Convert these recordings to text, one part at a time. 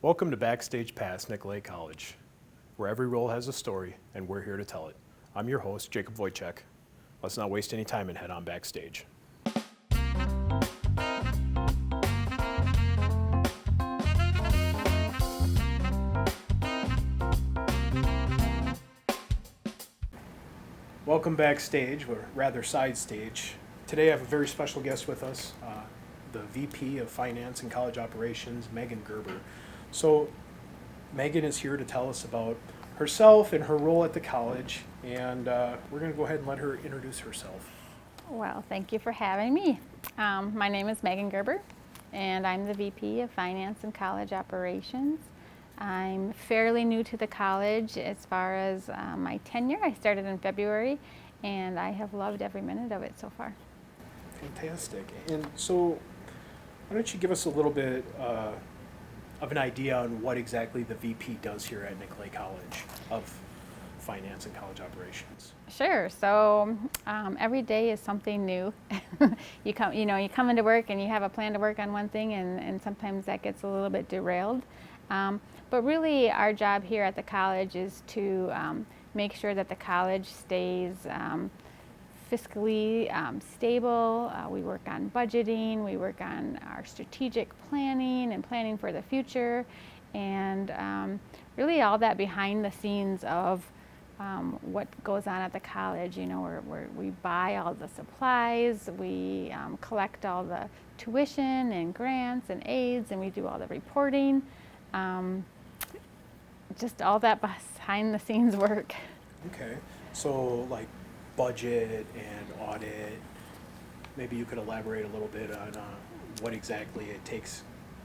Welcome to Backstage Past Nicolet College, where every role has a story and we're here to tell it. I'm your host, Jacob Wojciech. Let's not waste any time and head on backstage. Welcome backstage, or rather side stage. Today I have a very special guest with us, the VP of Finance and College Operations, Megan Gerber. So Megan is here to tell us about herself and her role at the college, and we're going to go ahead and let her introduce herself. Well, thank you for having me. My name is Megan Gerber, and I'm the VP of Finance and College Operations. I'm fairly new to the college as far as my tenure. I started in February, and I have loved every minute of it so far. Fantastic. And so why don't you give us a little bit of an idea on what exactly the VP does here at Nicolet College of Finance and College Operations? Sure. So every day is something new. You come into work and you have a plan to work on one thing, and sometimes that gets a little bit derailed. But really, our job here at the college is to make sure that the college stays fiscally stable. We work on budgeting, we work on our strategic planning and planning for the future, and really all that behind the scenes of what goes on at the college. You know, we buy all the supplies, we collect all the tuition and grants and aids, and we do all the reporting. Just all that behind the scenes work. Okay, so like budget and audit, maybe you could elaborate a little bit on what exactly it takes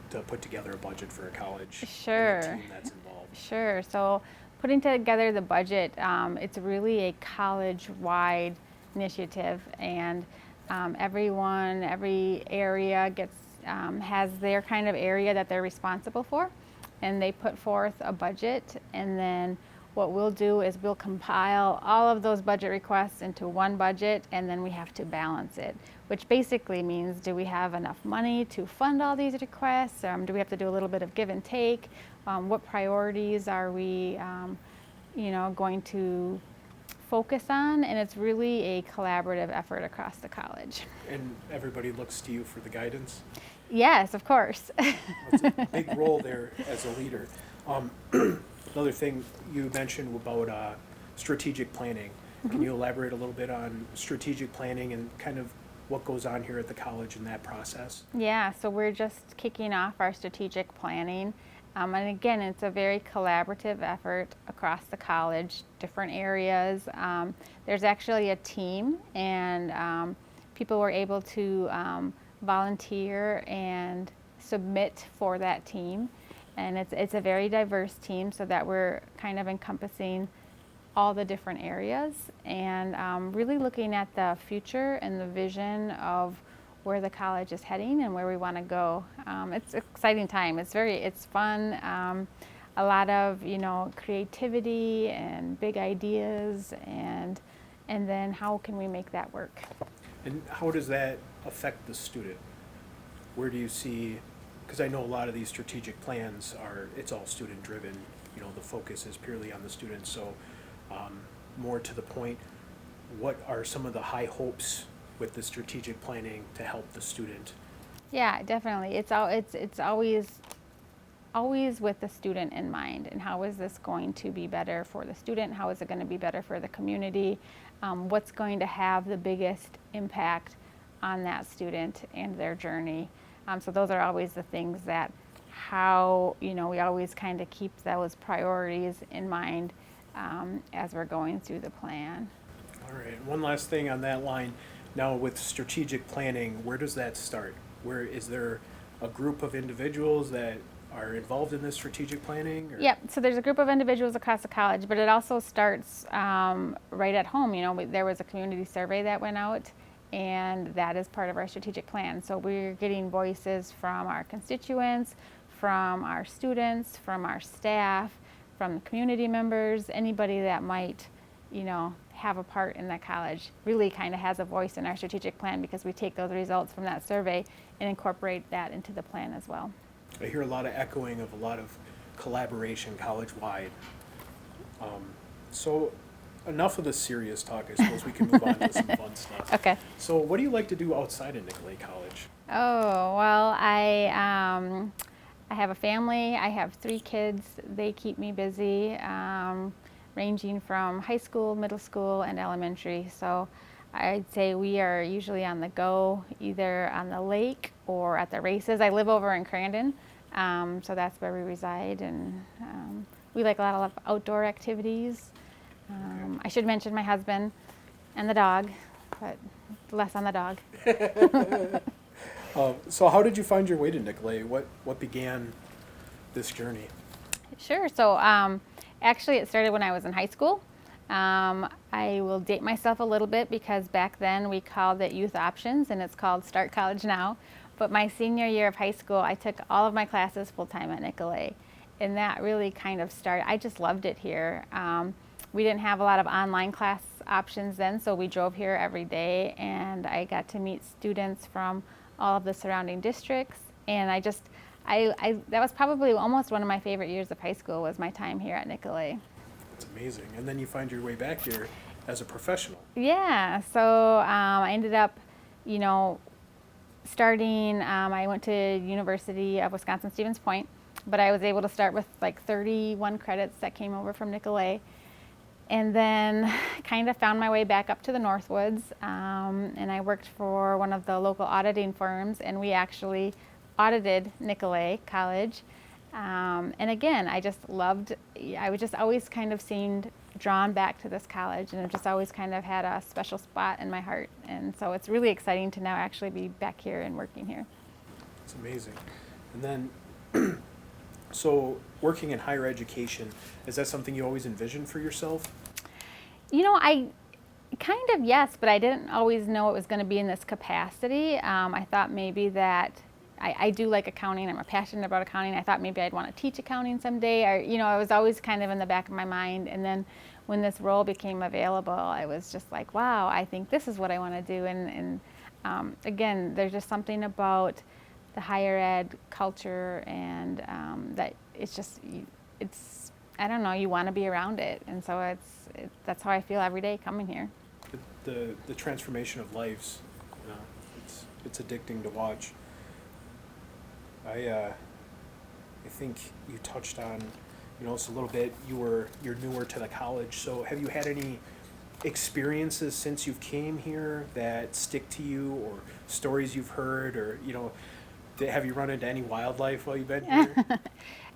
to put together a budget for a college. Sure. And the team that's involved. Sure. So putting together the budget, it's really a college-wide initiative, and every area has their kind of area that they're responsible for, and they put forth a budget, and then what we'll do is we'll compile all of those budget requests into one budget, and then we have to balance it, which basically means, do we have enough money to fund all these requests? Do we have to do a little bit of give and take? What priorities are we going to focus on? And it's really a collaborative effort across the college. And everybody looks to you for the guidance? Yes, of course. That's a big role there as a leader. Another thing you mentioned about strategic planning. Mm-hmm. Can you elaborate a little bit on strategic planning and kind of what goes on here at the college in that process? Yeah, so we're just kicking off our strategic planning. And again, it's a very collaborative effort across the college, different areas. There's actually a team, and people were able to volunteer and submit for that team. And it's a very diverse team, so that we're kind of encompassing all the different areas, and really looking at the future and the vision of where the college is heading and where we want to go. It's an exciting time. It's fun. A lot of creativity and big ideas, and then how can we make that work? And how does that affect the student? Where do you see? Because I know a lot of these strategic plans it's all student driven. The focus is purely on the students. So more to the point, what are some of the high hopes with the strategic planning to help the student? Yeah, definitely. It's always with the student in mind, and how is this going to be better for the student? How is it going to be better for the community? What's going to have the biggest impact on that student and their journey? So those are always the things that we always kind of keep those priorities in mind as we're going through the plan. All right. One last thing on that line. Now, with strategic planning, where does that start? Where is there a group of individuals that are involved in this strategic planning? Or? Yep. So there's a group of individuals across the college, but it also starts right at home. There was a community survey that went out, and that is part of our strategic plan. So we're getting voices from our constituents, from our students, from our staff, from the community members, anybody that might, have a part in that college really kind of has a voice in our strategic plan, because we take those results from that survey and incorporate that into the plan as well. I hear a lot of echoing of a lot of collaboration college-wide. So enough of the serious talk. I suppose we can move on to some fun stuff. Okay. So what do you like to do outside of Nicolet College? Oh, well, I have a family. I have 3 kids. They keep me busy, ranging from high school, middle school, and elementary. So I'd say we are usually on the go, either on the lake or at the races. I live over in Crandon, so that's where we reside, and we like a lot of outdoor activities. I should mention my husband and the dog, but less on the dog. So how did you find your way to Nicolet? What began this journey? Sure. So actually, it started when I was in high school. I will date myself a little bit because back then we called it Youth Options, and it's called Start College now. But my senior year of high school, I took all of my classes full-time at Nicolet, and that really kind of started. I just loved it here. We didn't have a lot of online class options then, so we drove here every day, and I got to meet students from all of the surrounding districts, and that was probably almost one of my favorite years of high school, was my time here at Nicolet. It's amazing. And then you find your way back here as a professional. Yeah, so I ended up, starting, I went to University of Wisconsin-Stevens Point, but I was able to start with like 31 credits that came over from Nicolet. And then kind of found my way back up to the Northwoods, and I worked for one of the local auditing firms, and we actually audited Nicolet College. And again, I was just always kind of seemed drawn back to this college, and it just always kind of had a special spot in my heart. And so it's really exciting to now actually be back here and working here. It's amazing. And then, so working in higher education, is that something you always envisioned for yourself? I kind of, yes, but I didn't always know it was going to be in this capacity. I thought maybe that I do like accounting. I'm passionate about accounting. I thought maybe I'd want to teach accounting someday. Or, it was always kind of in the back of my mind. And then when this role became available, I was just like, wow, I think this is what I want to do. And again, there's just something about the higher ed culture, and that it's I don't know, you want to be around it. And so that's how I feel every day coming here. The transformation of lives, it's addicting to watch. I think you touched on, it's a little bit, you're newer to the college, so have you had any experiences since you've came here that stick to you, or stories you've heard, or, have you run into any wildlife while you've been here?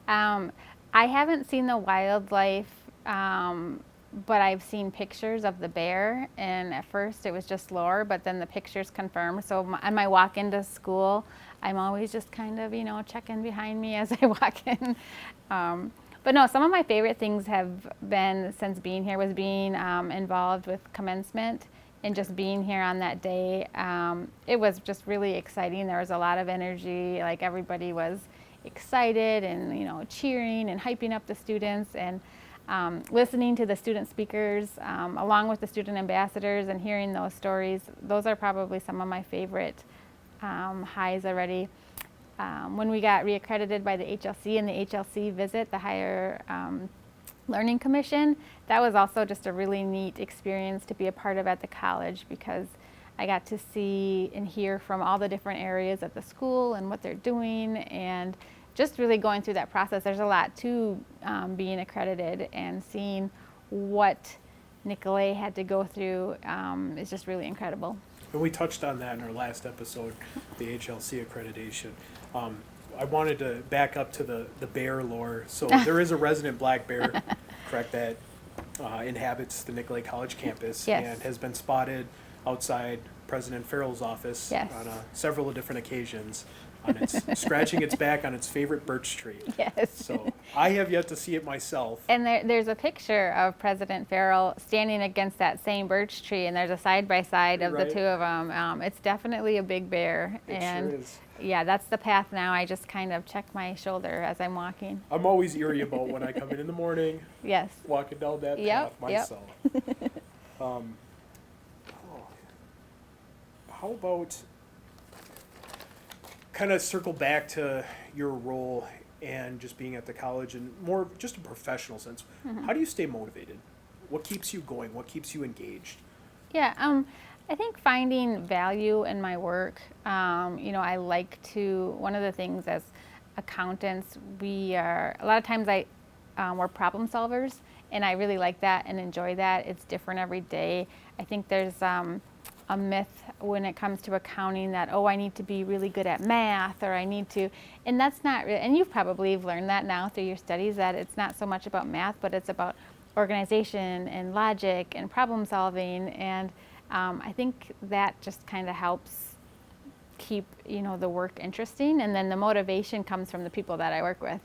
I haven't seen the wildlife, but I've seen pictures of the bear, and at first it was just lore, but then the pictures confirmed. So on my walk into school, I'm always just kind of, checking behind me as I walk in. But no, some of my favorite things have been, since being here, was being involved with commencement and just being here on that day. It was just really exciting. There was a lot of energy, like everybody was excited and cheering and hyping up the students, and listening to the student speakers along with the student ambassadors and hearing those stories. Those are probably some of my favorite highs already. When we got reaccredited by the HLC and the HLC visit, the Higher Learning Commission, that was also just a really neat experience to be a part of at the college, because I got to see and hear from all the different areas at the school and what they're doing, and just really going through that process. There's a lot to being accredited, and seeing what Nicolet had to go through is just really incredible. And we touched on that in our last episode, the HLC accreditation. I wanted to back up to the bear lore. So there is a resident black bear, correct, that inhabits the Nicolet College campus, yes, and has been spotted outside President Farrell's office, yes, on several different occasions, on scratching its back on its favorite birch tree. Yes. So I have yet to see it myself. And there's a picture of President Farrell standing against that same birch tree, and there's a side-by-side of Right. the two of them. It's definitely a big bear. It and sure is. Yeah, that's the path now. I just kind of check my shoulder as I'm walking. I'm always eerie about when I come in the morning, Yes. walking down that Yep, path yep. myself. How about kind of circle back to your role and just being at the college and more just a professional sense. How do you stay motivated? What keeps you going? What keeps you engaged? Yeah, I think finding value in my work. I like to, one of the things as accountants, a lot of times we're problem solvers, and I really like that and enjoy that. It's different every day. I think there's a myth when it comes to accounting that, oh, I need to be really good at math, or I need to, and that's not really, and you've probably learned that now through your studies, that it's not so much about math, but it's about organization and logic and problem solving. And I think that just kind of helps keep the work interesting, and then the motivation comes from the people that I work with.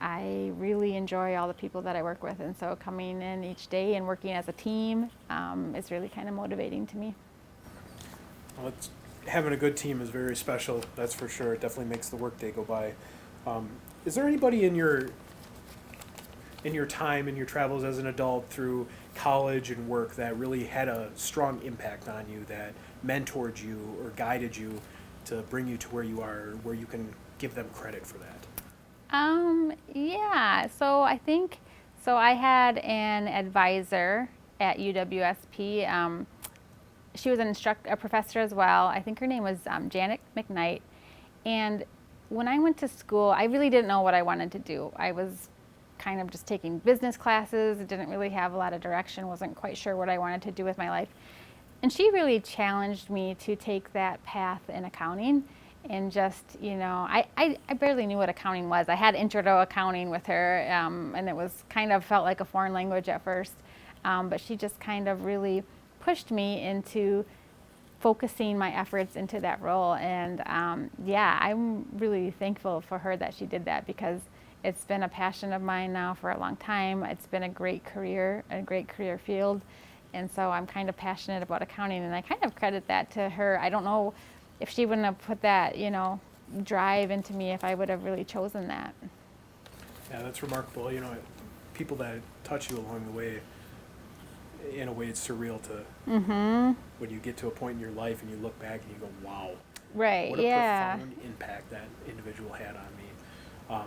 I really enjoy all the people that I work with, and so coming in each day and working as a team is really kind of motivating to me. Well, having a good team is very special, that's for sure. It definitely makes the workday go by. Is there anybody in your time, in your travels as an adult through college and work that really had a strong impact on you, that mentored you or guided you to bring you to where you are, where you can give them credit for that? Yeah, so I had an advisor at UWSP. She was a professor as well. I think her name was Janet McKnight. And when I went to school, I really didn't know what I wanted to do. I was kind of just taking business classes, didn't really have a lot of direction, wasn't quite sure what I wanted to do with my life. And she really challenged me to take that path in accounting. And just, I barely knew what accounting was. I had intro to accounting with her, and it was kind of felt like a foreign language at first. But she just kind of really pushed me into focusing my efforts into that role. And I'm really thankful for her that she did that, because it's been a passion of mine now for a long time. It's been a great career field. And so I'm kind of passionate about accounting, and I kind of credit that to her. I don't know if she wouldn't have put that, drive into me, if I would have really chosen that. Yeah, that's remarkable. People that touch you along the way, in a way it's surreal to when you get to a point in your life and you look back and you go, wow. Right, what a yeah. profound impact that individual had on me.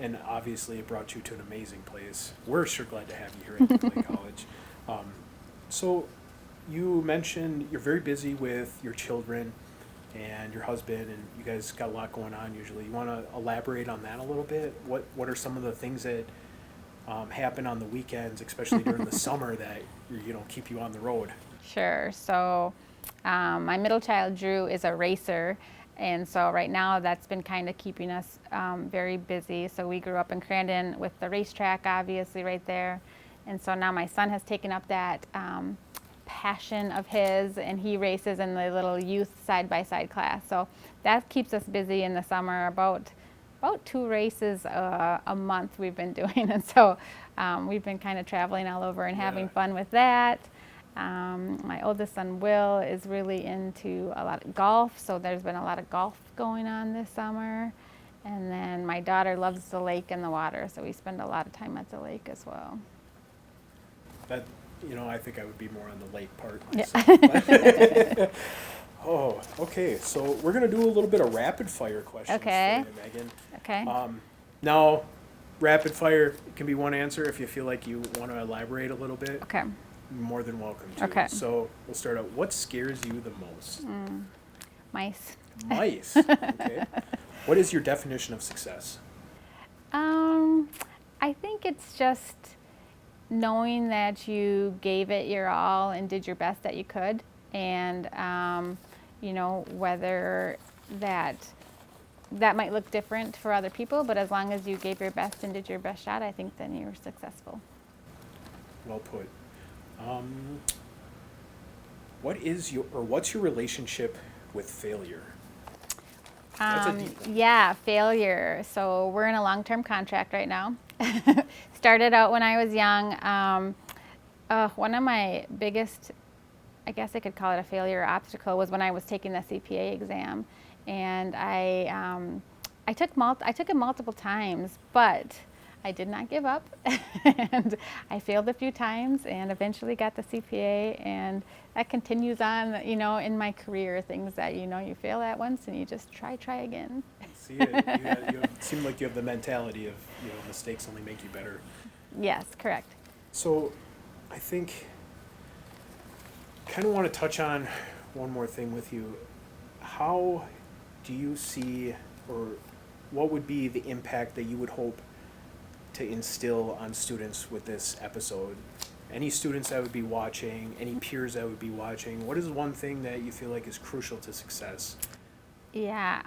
And obviously it brought you to an amazing place. We're sure glad to have you here at Nicolet College. So you mentioned you're very busy with your children and your husband, and you guys got a lot going on usually. You want to elaborate on that a little bit? What are some of the things that happen on the weekends, especially during the summer, that keep you on the road? Sure. So my middle child, Drew, is a racer. And so right now that's been kind of keeping us very busy. So we grew up in Crandon with the racetrack, obviously, right there. And so now my son has taken up that passion of his, and he races in the little youth side-by-side class. So that keeps us busy in the summer. About 2 races a month we've been doing. And so we've been kind of traveling all over and having fun with that. My oldest son, Will, is really into a lot of golf, so there's been a lot of golf going on this summer. And then my daughter loves the lake and the water, so we spend a lot of time at the lake as well. That, I think I would be more on the lake part myself. Yeah. Oh, okay. So we're going to do a little bit of rapid fire questions for you, Megan. Okay. Now, rapid fire can be one answer. If you feel like you want to elaborate a little bit, Okay. you're more than welcome to. Okay. So we'll start out. What scares you the most? Mice. Mice. Okay. What is your definition of success? I think it's just knowing that you gave it your all and did your best that you could, and whether that might look different for other people, but as long as you gave your best and did your best shot, I think then you're successful. Well put. What's your relationship with failure? That's a deep one. Yeah, failure. So we're in a long-term contract right now. Started out when I was young. One of my biggest, I guess I could call it a failure or obstacle, was when I was taking the CPA exam, and I took it multiple times, but I did not give up, and I failed a few times and eventually got the CPA, and that continues on, you know, in my career, things that, you know, you fail at once and you just try again. See, it seem like you have the mentality of, you know, mistakes only make you better. Yes, correct. So I think kind of want to touch on one more thing with you. How do you see, or what would be the impact that you would hope to instill on students with this episode? Any students that would be watching, any peers that would be watching, what is one thing that you feel like is crucial to success? Yeah,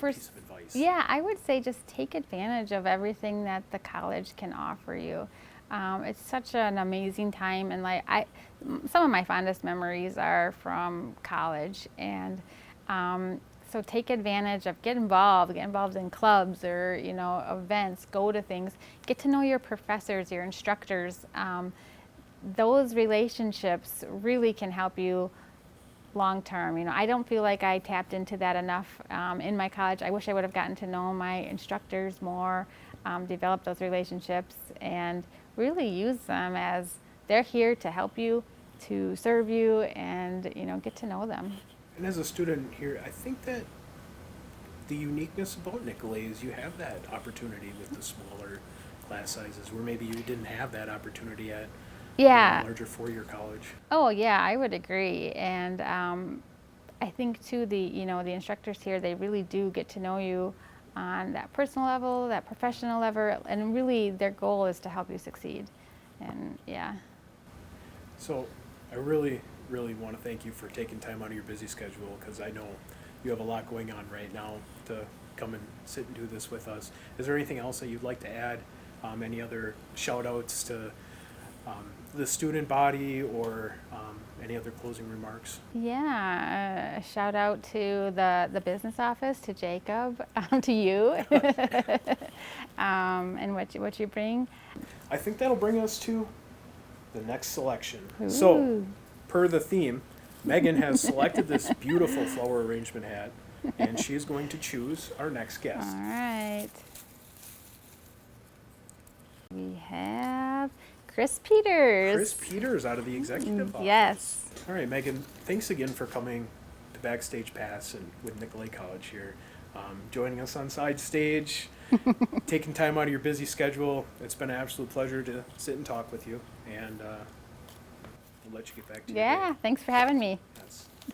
Piece of advice. yeah, I would say just take advantage of everything that the college can offer you. It's such an amazing time, and some of my fondest memories are from college, and so take advantage of, get involved in clubs or, you know, events, go to things, get to know your professors, your instructors. Those relationships really can help you long term. You know, I don't feel like I tapped into that enough in my college. I wish I would have gotten to know my instructors more, develop those relationships, and really use them as they're here to help you, to serve you, and, you know, get to know them. And as a student here, I think that the uniqueness about Nicolet is you have that opportunity with the smaller class sizes, where maybe you didn't have that opportunity at Yeah. a larger four-year college. Oh yeah, I would agree. And I think too, you know, the instructors here, they really do get to know you on that personal level, that professional level, and really their goal is to help you succeed. And yeah. So I really, really want to thank you for taking time out of your busy schedule, because I know you have a lot going on right now to come and sit and do this with us. Is there anything else that you'd like to add? Any other shout outs to the student body, or any other closing remarks? Yeah, a shout out to the business office, to Jacob, to you, and what you bring. I think that'll bring us to the next selection. Ooh. So, per the theme, Megan has selected this beautiful flower arrangement hat, and she is going to choose our next guest. All right. We have Chris Peters. Chris Peters out of the executive office. Yes. All right, Megan, thanks again for coming to Backstage Pass and with Nicolet College here. Joining us on Side Stage, taking time out of your busy schedule. It's been an absolute pleasure to sit and talk with you, and we'll let you get back to your day. Yeah, thanks for having me. Yes.